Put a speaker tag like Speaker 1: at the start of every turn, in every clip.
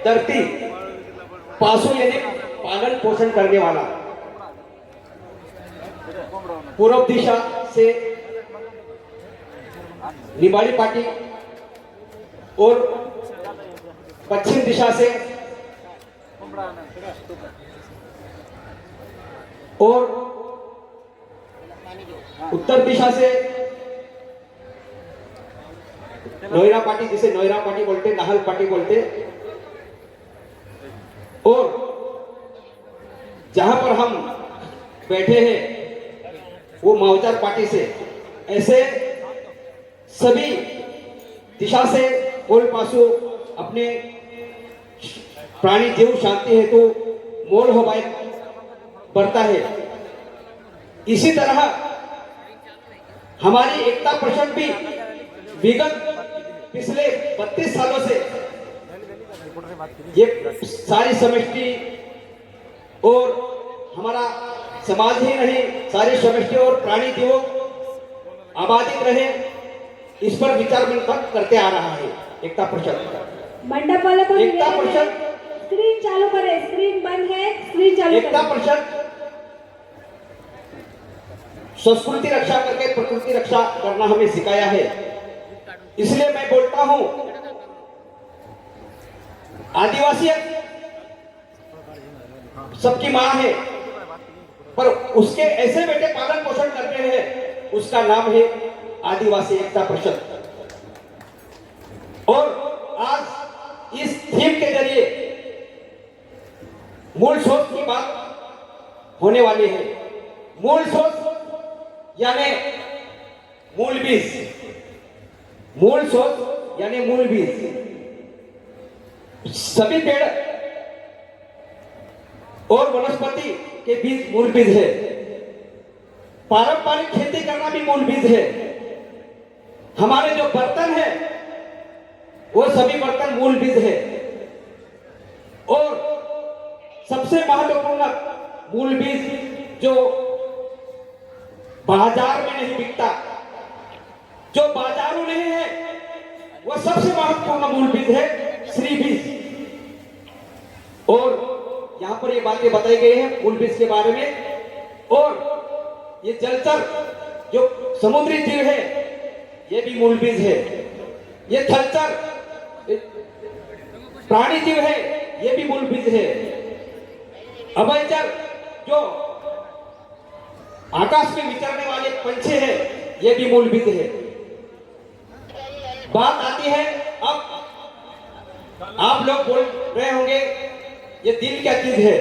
Speaker 1: धरती, पासु यानी पालन पोषण करने वाला, पूर्व दिशा से निबाड़ी पार्टी और पश्चिम दिशा से और उत्तर दिशा से नोयरा पार्टी, जिसे नोयरा पार्टी बोलते, नाहल पार्टी बोलते, और जहां पर हम बैठे हैं वो मावचार पार्टी से, ऐसे सभी दिशा से कोल पासु अपने प्राणी जीव शांति हेतु मोल हवाई बढ़ता है। इसी तरह हमारी एकता परिषद भी विगत पिछले 32 सालों से ये सारी समष्टि और हमारा समाज ही नहीं, सारी समष्टि और प्राणी जीवों आबादित रहे, इस पर विचार मंथन करते आ रहा है एकता परिषद।
Speaker 2: मंडप वाला को
Speaker 1: एकता परिषद
Speaker 2: स्क्रीन चालू करें, स्क्रीन बंद है, स्क्रीन चालू करें।
Speaker 1: एकता परिषद संस्कृति रक्षा करके प्रकृति रक्षा करना हमें सिखाया है। इसलिए मैं बोलता हूं, आदिवासी सबकी मां है, पर उसके ऐसे बेटे पालन पोषण करते हैं, उसका नाम है आदिवासी एकता परिषद। और आज इस थीम के जरिए मूल सोच की बात होने वाली है। मूल सोच यानी मूल बीज, मूल सोच यानी मूल बीज। सभी पेड़ और वनस्पति के बीज मूल बीज है। पारंपरिक खेती करना भी मूल बीज है। हमारे जो बर्तन है वो सभी बर्तन मूल बीज है। और सबसे महत्वपूर्ण मूल बीज जो बाजार में नहीं बिकता, जो बाजारू नहीं है, वो सबसे महत्वपूर्ण मूल बीज है श्री बीज। और यहां पर ये बातें बताई गई है मूल बीज के बारे में। और ये जलचर जो समुद्री जीव है ये भी मूल बीज है। ये थलचर प्राणी जीव है ये भी मूल बीज है। अभयचर जो आकाश में विचरने वाले पंछी है ये भी मूल बीज है। बात आती है, अब आप लोग बोल रहे होंगे ये दिल क्या चीज है,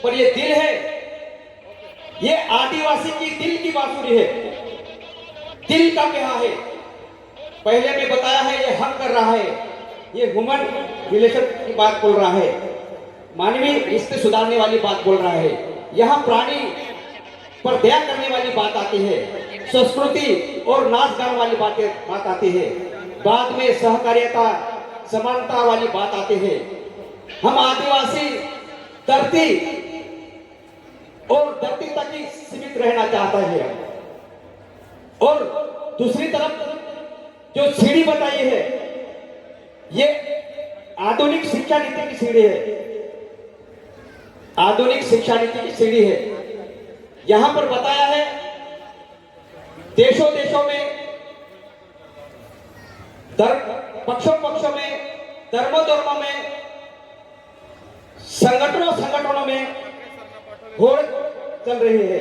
Speaker 1: पर ये दिल है, ये आदिवासी की दिल की बांसुरी है। दिल का क्या है, पहले में बताया है, ये हम कर रहा है, ये ह्यूमन रिलेशन की बात बोल रहा है, मानवीय रिश्ते सुधारने वाली बात बोल रहा है। यहाँ प्राणी पर दया करने वाली बात आती है, संस्कृति और नाच गान वाली बात आती है, बाद में सहकार्यता समानता वाली बात आती है। हम आदिवासी धरती और धरती तक ही सीमित रहना चाहता है। और दूसरी तरफ जो सीढ़ी बताई है ये आधुनिक शिक्षा नीति की सीढ़ी है। आधुनिक शिक्षा नीति की सीढ़ी है। यहां पर बताया है देशों देशों में, पक्षों में, धर्मों में, संगठनों में होड़ चल रही है।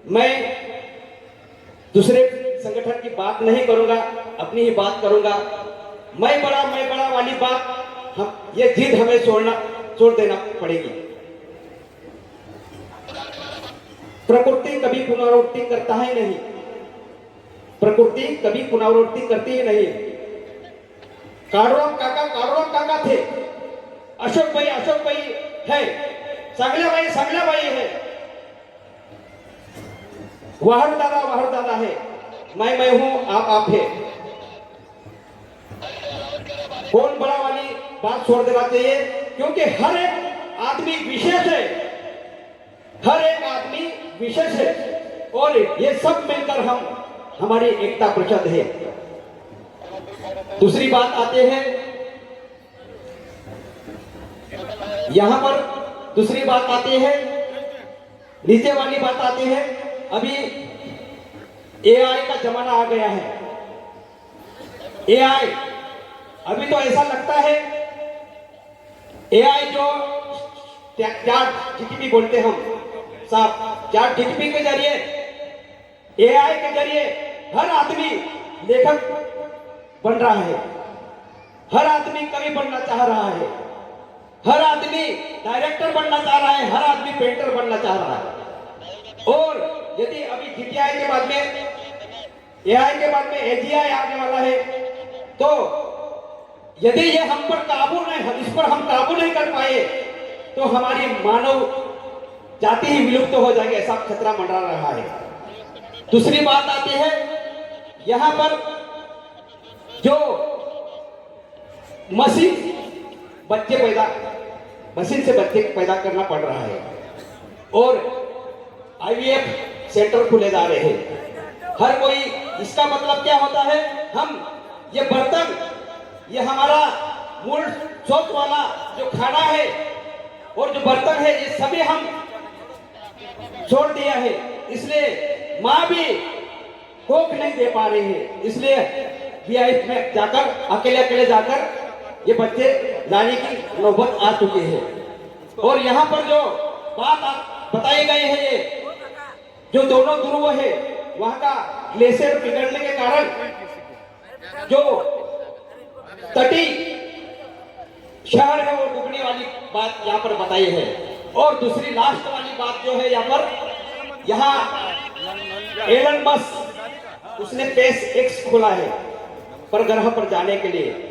Speaker 1: मैं दूसरे संगठन की बात नहीं करूंगा, अपनी ही बात करूंगा। मैं बड़ा वाली बात ये जिद हमें छोड़ देना पड़ेगी। प्रकृति कभी पुनरावृत्ति करता ही नहीं, प्रकृति कभी पुनरावृत्ति करती ही नहीं। कारों काका थे, अशोक भाई है, सांगला भाई है, वाहर दादा है, मैं हूं, आप है। कौन बड़ा वाली बात छोड़ देना चाहिए, क्योंकि हर एक आदमी विशेष है, हर एक आदमी विशेष है। और ये सब मिलकर हमारी एकता परिषद है। दूसरी बात आते हैं यहाँ पर दूसरी बात आती है, नीचे वाली बात आती है। अभी एआई का जमाना आ गया है। एआई अभी तो ऐसा लगता है, एआई जो चैट जीपीटी बोलते हम साहब, चैट जीपीटी के जरिए, एआई के जरिए हर आदमी लेखक बन रहा है, हर आदमी कवि बनना चाह रहा है, हर आदमी डायरेक्टर बनना चाह रहा है, हर आदमी पेंटर बनना चाह रहा है। और यदि अभी जीटीआई के बाद में, एआई के बाद में एजीआई आने वाला है, तो यदि ये हम पर काबू नहीं, इस पर हम काबू नहीं कर पाए, तो हमारी मानव जाति ही विलुप्त हो जाएगी, ऐसा खतरा मंडरा रहा है। दूसरी बात आती है, यहां पर जो मशीन से बच्चे पैदा करना पड़ रहा है, और आईवीएफ सेंटर खुले जा रहे हैं हर कोई। इसका मतलब क्या होता है, हम ये बर्तन, ये हमारा मूल स्रोत वाला जो खाना है और जो बर्तन है, ये सभी हम छोड़ दिया है। इसलिए माँ भी कोख नहीं दे पा रही है, इसलिए वीआईपी में जाकर अकेले जाकर ये बच्चे लाने की नौबत आ चुकी है। और यहाँ पर जो बात बताई गई है, ये जो दोनों ध्रुव है, वहां का ग्लेशियर पिघलने के कारण जो तटी शहर है वो डूबने वाली बात यहाँ पर बताई है। और दूसरी लास्ट वाली बात जो है यहाँ एलन मस्क, उसने स्पेस एक्स खोला है परग्रह पर जाने के लिए।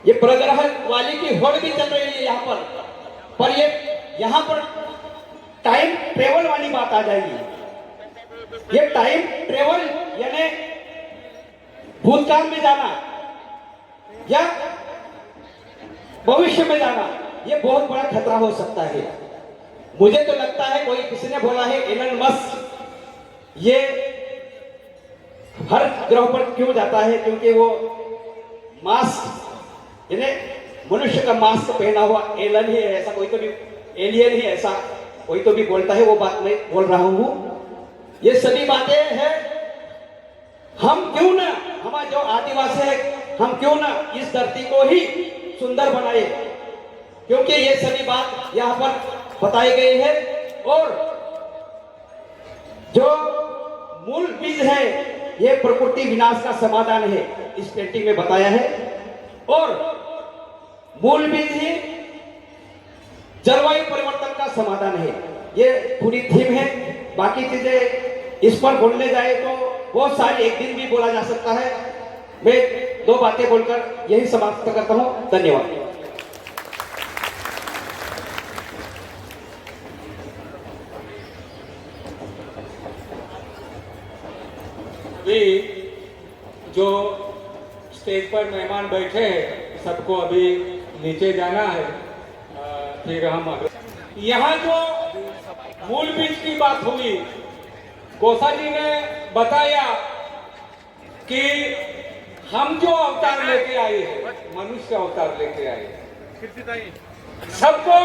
Speaker 1: ये परग्रह वाली की होड़ भी चल रही है यहाँ पर ये यहाँ पर टाइम ट्रेवल वाली बात आ जाएगी। ये टाइम ट्रेवल यानी भूतकाल में जाना या भविष्य में जाना, ये बहुत बड़ा खतरा हो सकता है। मुझे तो लगता है, कोई किसी ने बोला है एलन मस्क ये हर ग्रह पर क्यों जाता है, क्योंकि वो मास्क यानी मनुष्य का मास्क पहना हुआ एलन ही है, ऐसा कोई तो भी एलियन ही ऐसा कोई तो भी बोलता है, वो बात मैं बोल रहा हूं। ये सभी बातें हैं, हम क्यों ना, हमारे जो आदिवासी है, हम क्यों ना इस धरती को ही सुंदर बनाए, क्योंकि ये सभी बात यहाँ पर बताई गई है। और जो मूल बीज है, ये प्रकृति विनाश का समाधान है, इस पेंटिंग में बताया है। और मूल बीज ही जलवायु परिवर्तन का समाधान है, ये पूरी थीम है। बाकी चीजें इस पर बोलने जाए तो बहुत सारी, एक दिन भी बोला जा सकता है। मैं दो बातें बोलकर यही समाप्त करता हूं। धन्यवाद।
Speaker 3: अभी जो स्टेज पर मेहमान बैठे हैं, सबको अभी नीचे जाना है, फिर हम यहाँ जो मूल बीज की बात हुई, कोसा जी ने बताया कि हम जो अवतार लेके आए हैं, मनुष्य अवतार लेके आए हैं, सबको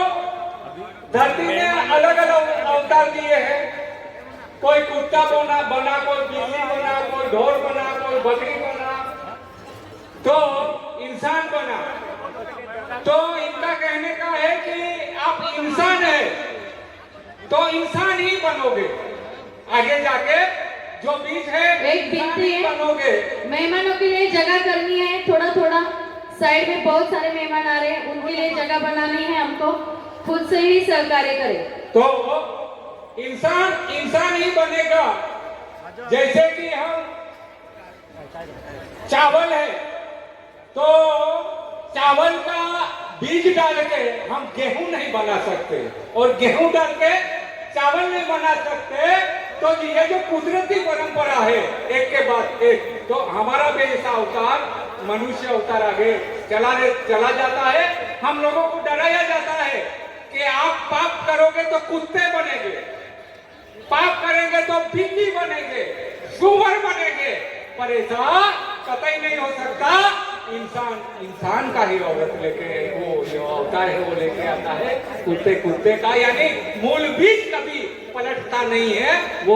Speaker 3: धरती में अलग अलग अवतार दिए हैं। कोई कुत्ता बना, कोई बिल्ली बना, कोई ढोर बना, कोई बकरी बना, तो इंसान बना। तो इनका कहने का है कि आप इंसान है तो इंसान ही बनोगे, आगे जाके जो बीज है
Speaker 2: एक विनती है,
Speaker 3: बनोगे।
Speaker 2: मेहमानों के लिए जगह करनी है, थोड़ा साइड में बहुत सारे मेहमान आ रहे हैं, उनके लिए जगह बनानी है, हमको खुद से ही सहकार्य करें।
Speaker 3: तो इंसान ही बनेगा। जैसे कि हम चावल है, तो चावल का बीज डाल के हम गेहूं नहीं बना सकते, और गेहूं डाल के चावल नहीं बना सकते। तो ये जो कुदरती परंपरा है, एक के बाद एक, तो हमारा भी ऐसा अवतार, मनुष्य अवतार आगे चला जाता है। हम लोगों को डराया जाता है कि आप पाप करोगे तो कुत्ते बनेंगे, पाप करेंगे तो बिल्ली बनेंगे, सुअर बनेंगे, पर ऐसा कतई नहीं हो सकता। इंसान का ही औरत लेके वो होता है वो लेके आता है कुत्ते कुत्ते का, यानी मूल बीज कभी पलटता नहीं है। वो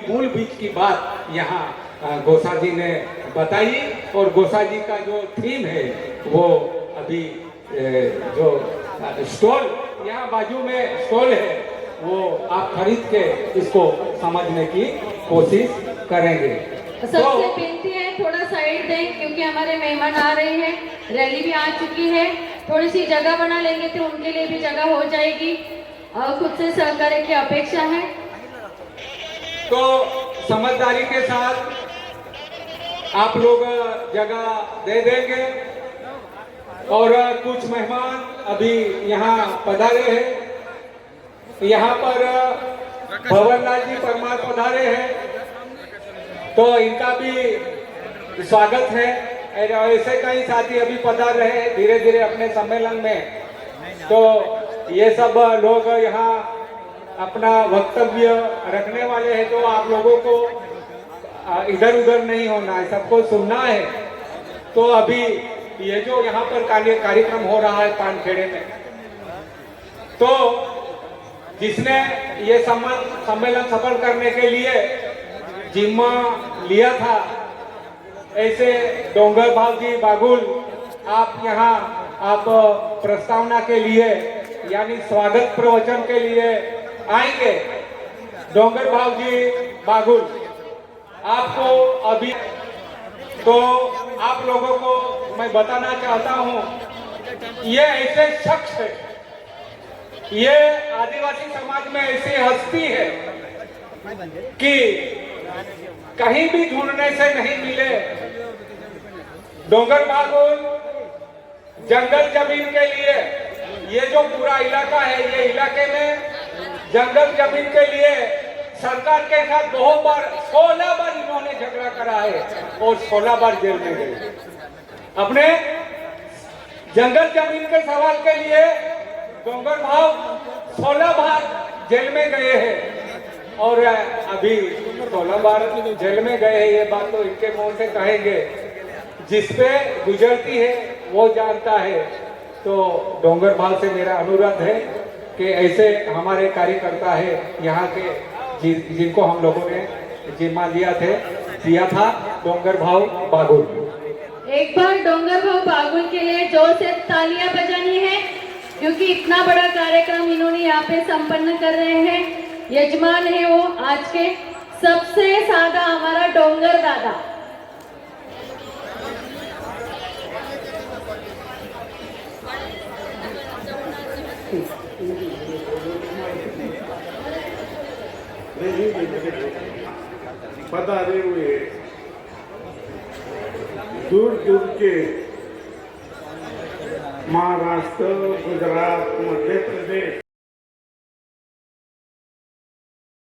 Speaker 3: मूल बीज की बात यहाँ गोसा जी ने बताई, और गोसा जी का जो थीम है वो अभी जो स्टॉल यहाँ बाजू में स्टॉल है वो आप खरीद के इसको समझने की कोशिश करेंगे।
Speaker 2: सबसे विनती है थोड़ा साइड दें, क्योंकि हमारे मेहमान आ रहे हैं, रैली भी आ चुकी है। थोड़ी सी जगह बना लेंगे तो उनके लिए भी जगह हो जाएगी, और खुद से सहकार्य की अपेक्षा है।
Speaker 3: तो समझदारी के साथ आप लोग जगह दे देंगे, और कुछ मेहमान अभी यहाँ पधारे हैं। यहाँ पर भवनलाल जी परमार पधारे हैं, तो इनका भी स्वागत है। ऐसे कई साथी अभी पधार रहे हैं धीरे धीरे अपने सम्मेलन में। तो ये सब लोग यहाँ अपना वक्तव्य रखने वाले हैं, तो आप लोगों को इधर उधर नहीं होना है, सबको सुनना है। तो अभी ये जो यहाँ पर कार्यक्रम हो रहा है पानखेड़े में, तो जिसने ये सम्मेलन सफल करने के लिए जिम्मा लिया था, ऐसे डोंगर भाव जी बागुल आप यहाँ आप प्रस्तावना के लिए यानी स्वागत प्रवचन के लिए आएंगे। डोंगर भाव जी बागुल आपको अभी तो आप लोगों को मैं बताना चाहता हूँ, ये ऐसे शख्स है, ये आदिवासी समाज में ऐसी हस्ती है कि कहीं भी ढूंढने से नहीं मिले। डोंगर बागुल जंगल जमीन के लिए, ये जो पूरा इलाका है, ये इलाके में जंगल जमीन के लिए सरकार के साथ बहुत बार 16 बार इन्होंने झगड़ा करा है, और 16 बार जेल में गए। अपने जंगल जमीन के सवाल के लिए डोंगर भाव 16 बार जेल में गए हैं, और अभी 16 बार जेल में गए हैं। ये बात तो इनके मुंह से कहेंगे, जिसपे गुजरती है वो जानता है। तो डोंगर भाव से मेरा अनुरोध है कि ऐसे हमारे कार्यकर्ता है यहाँ के, जिनको हम लोगों ने जिम्मा दिया था, डोंगर भाव बागुल।
Speaker 2: एक बार डोंगर भाव बागुल के लिए जोर से तालियां बजानी है, क्योंकि इतना बड़ा कार्यक्रम इन्होंने यहाँ पे संपन्न कर रहे हैं। यजमान है वो आज के सबसे सादा हमारा डोंगर दादा।
Speaker 4: पधारे हुए दूर दूर के महाराष्ट्र, गुजरात, मध्य प्रदेश